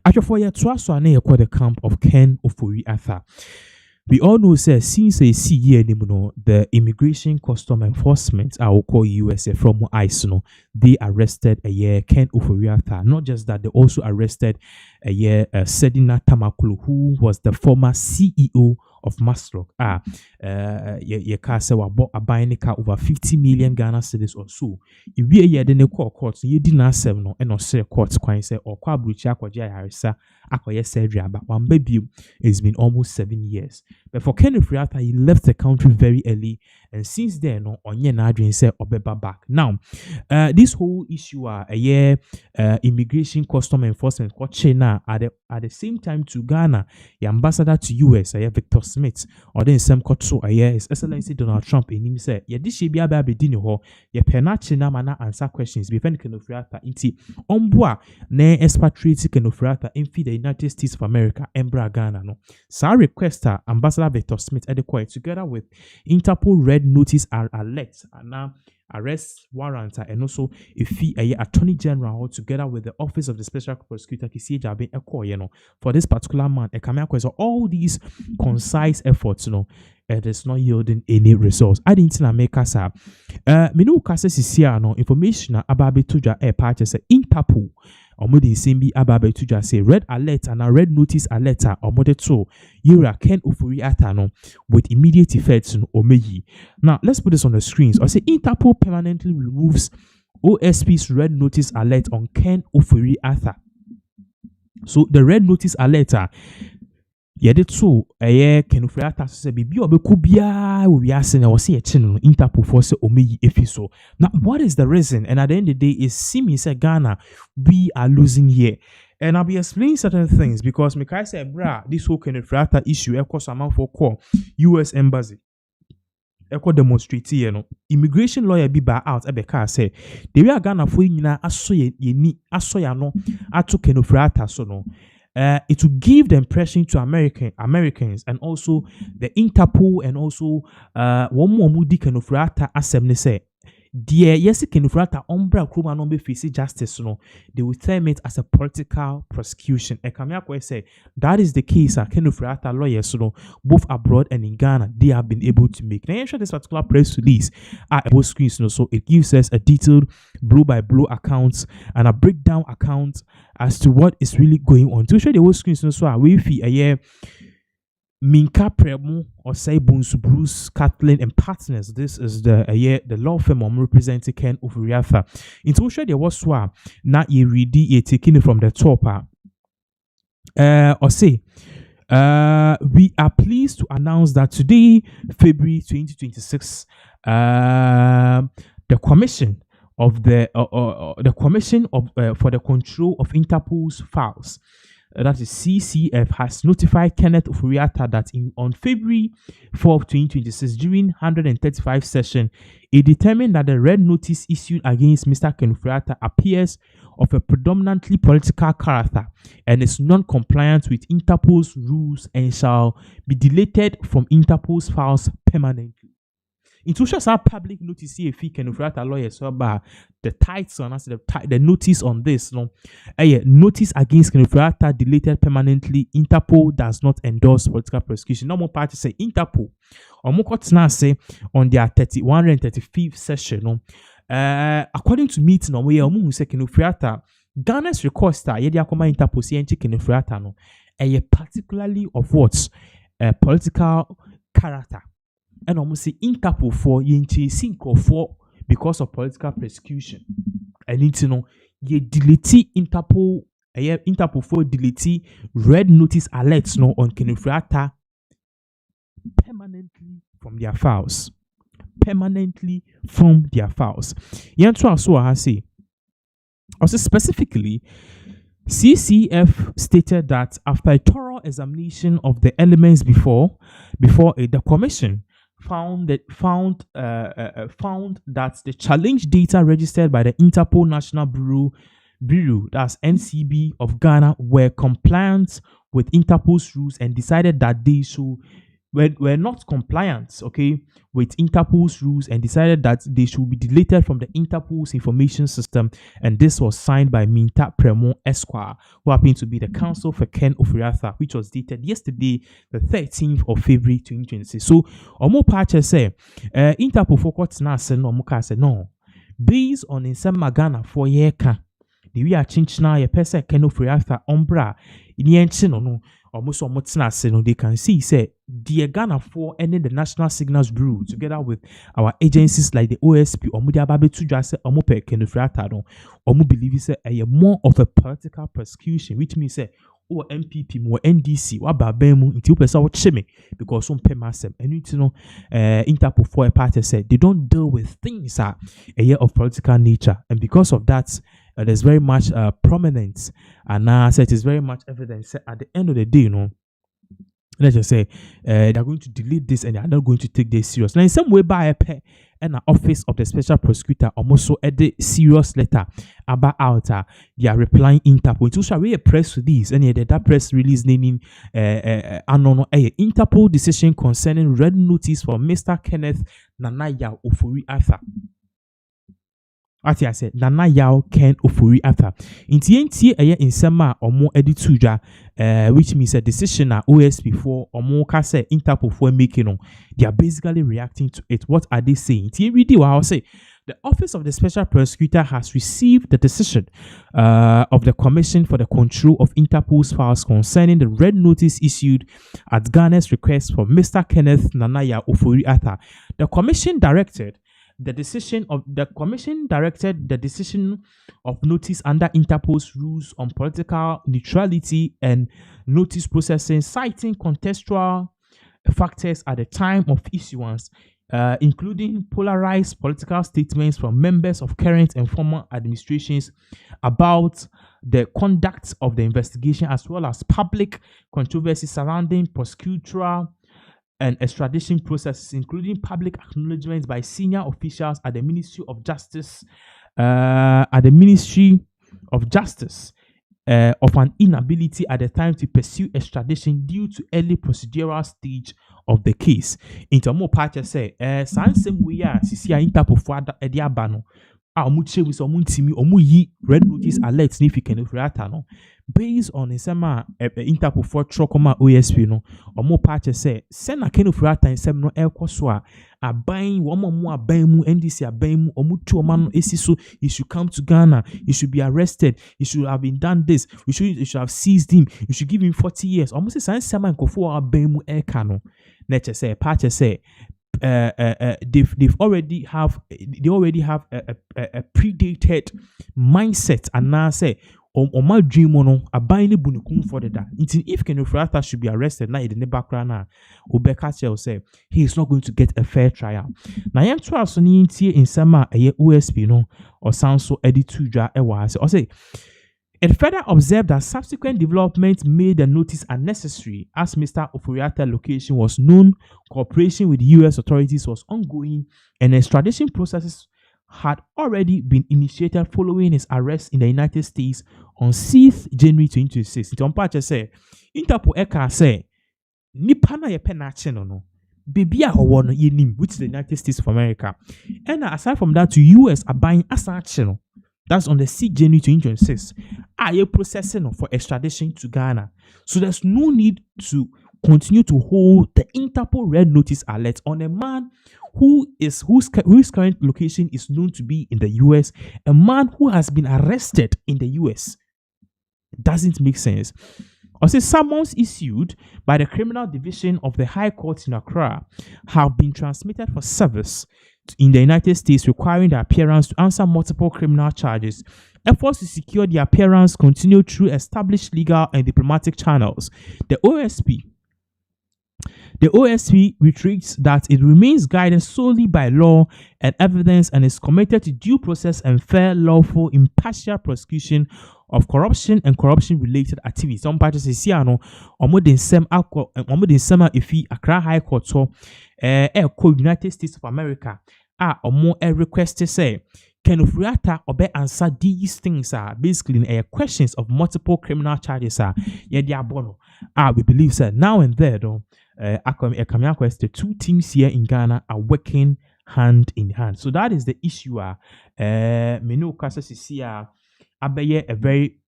After 4 years, so I called the camp of Ken Ofori-Atta. We all know, say, since a year, the Immigration Custom Enforcement, I will call USA from ICE, they arrested a year Ken Ofori-Atta. Not just that, they also arrested a year Sedina Tamakulu, who was the former CEO of Maslock. Ye kase wa bo abayinika over 50 million Ghana cedis or so. If we ye de call courts, ye did not serve no, and no say courts coin say or kwa bruchi akwaja harisa akoye surgery, but one baby it's been almost 7 years. But for Ken Ofori-Atta, he left the country very early, and since then, no, onye na adwin say obeba back. Now, this whole issue a year immigration custom enforcement court China at the same time to Ghana, the ambassador to US, Victor Smith, or then some court so His Excellency Donald Trump in him say, yeah, this should be a baby dinner ho, yeah, China mana answer questions before Ken Ofori-Atta inti omboa ne expatriate Ken Ofori-Atta in the United States of America, Embra Ghana no. So requester Ambassador Victor Smith at the court together with Interpol Red Notice Alert and now arrest warrant and also a fee Attorney General together with the Office of the Special Prosecutor for this particular man. So all these concise efforts, it is not yielding any results. I didn't make us up. Minu Cassis no information about Betuja air patches Interpol. Omodi Simbi Ababe Tuja say red alert and a red notice alert or to Yura Ken Ofori-Atta no with immediate effects no Omeyi. Now let's put this on the screens. I say Interpol permanently removes OSP's red notice alert on Ken Ofori-Atta. So the red notice alert yede so Ken Ofori-Atta so say bibi obeku bia we ase na wose ye no Interpol for say omeyi efiso. Now what is the reason? And at the end of the day is seeming say Ghana we are losing here. And I'll be explaining certain things because Mikai said this whole Ken Ofori-Atta issue cost amount for call US embassy demonstrate immigration lawyer be by out ebeka say the way Ghana for nyina asoya no ato Ken Ofori-Atta so no. It will give the impression to Americans and also the Interpol and also one more moody Ken Ofori-Atta assembly say dear yes Ken Ofori-Atta umbra kroma no be face justice no they will term it as a political prosecution. Ekamia say that is the case Ken Ofori-Atta lawyers no both abroad and in Ghana they have been able to make. Now ensure this particular press release both screens so it gives us a detailed blow by blow account and a breakdown account as to what is really going on. To show the whole screen so we feel a year Minka Premu or say Bunsu Bruce Kathleen and partners. This is the law firm representing Ken Ofori-Atta. In to show there was na ye ready taking it from the top or say we are pleased to announce that today, February 2026, the commission of the commission of for the control of Interpol's files, that is CCF, has notified Kenneth Ofori-Atta that on February 4th, 2026, during 135 session, it determined that the red notice issued against Mr. Ken Ofori-Atta appears of a predominantly political character and is non-compliant with Interpol's rules and shall be deleted from Interpol's files permanently. In social public notice if Ken Ofori-Atta lawyers so about the title and the notice on this notice against Ken Ofori-Atta deleted permanently. Interpol does not endorse political prosecution. No more party say Interpol or more now say on their 135th session according to meeting on where who say Ken Ofori-Atta Ghana's request yedia koma Interpol say Ken Ofori-Atta no particularly of what political character. And almost say Interpol for Yenchi for because of political persecution. And it's ye delete Interpol for delete red notice alerts on Ken Ofori-Atta permanently from their files. Permanently from their files. Yantu so I say also specifically CCF stated that after a thorough examination of the elements before the commission found that the challenge data registered by the Interpol National Bureau, that's NCB of Ghana, were compliant with Interpol's rules and decided that they should were not compliant, okay, with Interpol's rules and decided that they should be deleted from the Interpol's information system. And this was signed by Minta Premo Esquire, who happened to be the counsel for Ken Ofori-Atta, which was dated yesterday, the 13th of February 2026. So, Omo Pache say, Interpol for court now say no, Muka say no. Based on in some Magana for yeka, the we are chinchina ye pese Ken Ofori-Atta umbra, in the no. Almost they can see say the Ghana for any the National Signals Bureau together with our agencies like the OSP or Mudia Babe to just say Omope Ken Ofori-Atta no or believe say a more of a political persecution, which means say or MPP more NDC or Babemu into person chime because some pay massive and you know Interpol for a party said they don't deal with things a year of political nature, and because of that there's very much prominence, and now it is very much evidence at the end of the day, you know, let's just say they're going to delete this and they're not going to take this serious. Now, in some way, by a pair and the office of the special prosecutor almost so at the serious letter about outer they are replying Interpol. It also a press release and that press release naming Interpol decision concerning red notice for Mr. Kenneth Nanaya Ofori-Atta. Ati I said Nana Yao Ken Ofori-Atta. In TNT in Sema or more edituja, which means a decision at OSP for or more kase Interpol for making on. They are basically reacting to it. What are they saying? TNT I'll say the Office of the Special Prosecutor has received the decision of the Commission for the Control of Interpol's Files concerning the red notice issued at Ghana's request for Mr. Kenneth Nanaya Ofori-Atta. The Commission directed the decision of notice under Interpol's rules on political neutrality and notice processing, citing contextual factors at the time of issuance, including polarized political statements from members of current and former administrations about the conduct of the investigation, as well as public controversy surrounding prosecutorial and extradition processes, including public acknowledgements by senior officials at the Ministry of Justice, of an inability at the time to pursue extradition due to early procedural stage of the case. Intermo Pacha say, Sansem we are Sisia Interpol for Ediabano. Omuche with Omuntimi, Omuyi, red notice alert significant Ofori-Atta no. Based on the sema Interpol for Trokoma OSP no, Omo Pacha say, send a Ken Ofori-Atta in Semno El Koswa, a buying one more Baimu, NDC, a Baimu, Omutu Omano Esiso, he should come to Ghana, he should be arrested, he should have been done this, you should have seized him, you should give him 40 years. Almost a sign Sama Kofo a Baimu El Kano. Nature say, Pacha say, they already have a predated mindset, and now say on my dream on a buying bunukum for that. If Ken Ofori-Atta should be arrested now in the background now, Obeka will say he is not going to get a fair trial. Now I'm trying to in summer a OSP no or sound so edituja or say it further observed that subsequent developments made the notice unnecessary as Mr. Ofori-Atta's location was known, cooperation with U.S. authorities was ongoing, and extradition processes had already been initiated following his arrest in the United States on 6th January 2026. Interpol say, Interpol Eka say, nipa na yepe na ache no. Baby a owo no yenim, which is the United States of America. And aside from that, to U.S. are buying asache no. That's on the 6th January 2026. Are you processing for extradition to Ghana? So there's no need to continue to hold the Interpol red notice alert on a man whose current location is known to be in the US, a man who has been arrested in the US. Doesn't make sense. Also, summons issued by the Criminal Division of the High Court in Accra have been transmitted for service in the United States, requiring the appearance to answer multiple criminal charges. Efforts to secure the appearance continue through established legal and diplomatic channels. The OSP reiterates that it remains guided solely by law and evidence and is committed to due process and fair, lawful, impartial prosecution of corruption and corruption-related activities. Some parties say, "Siano, omodin sema ifi Accra High Court so United States of America omo request to say Ken Ofori-Atta obe answer these things basically questions of multiple criminal charges we believe sir now and there though Ekamiakwa, the two teams here in Ghana are working hand in hand. So that is the issue. Menu Kasa Sisia Abaye a very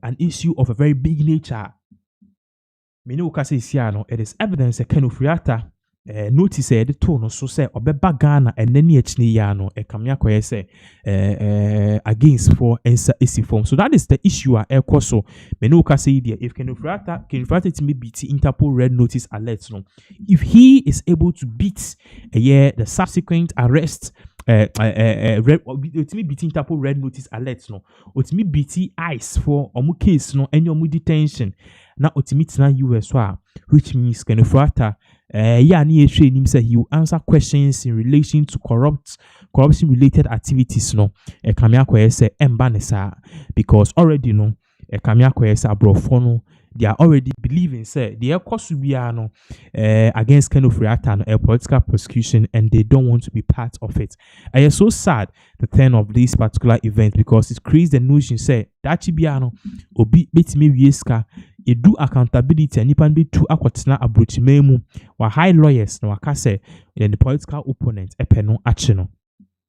an issue of a very big nature. Menu Kasa Sisia no, it is evidence that Ofori-Atta notice the tone so say obeba Ghana and then yechni ya no Ekamiakwa say against for ensa isi form. So that is the issue so Menu Kasa idea if Ofori-Atta to beat Interpol red notice alerts no, if he is able to beat the subsequent arrest ultimately beating Interpol red notice alerts no, ultimately beating ICE for omu case no any omu detention na ultimately na US which means Ofori-Atta he will answer questions in relation to corruption related activities no Ekamiakwa say embanesa because already no Ekamiakwa say abrofo no they are already believing say the no against Ofori-Atta no political prosecution and they don't want to be part of it. I am so sad the turn of this particular event because it creates the notion say that chibiano obi betime wieska do accountability and nipan be to akwatena abrochimemu wa high lawyers na waka say the political opponent epeno ache no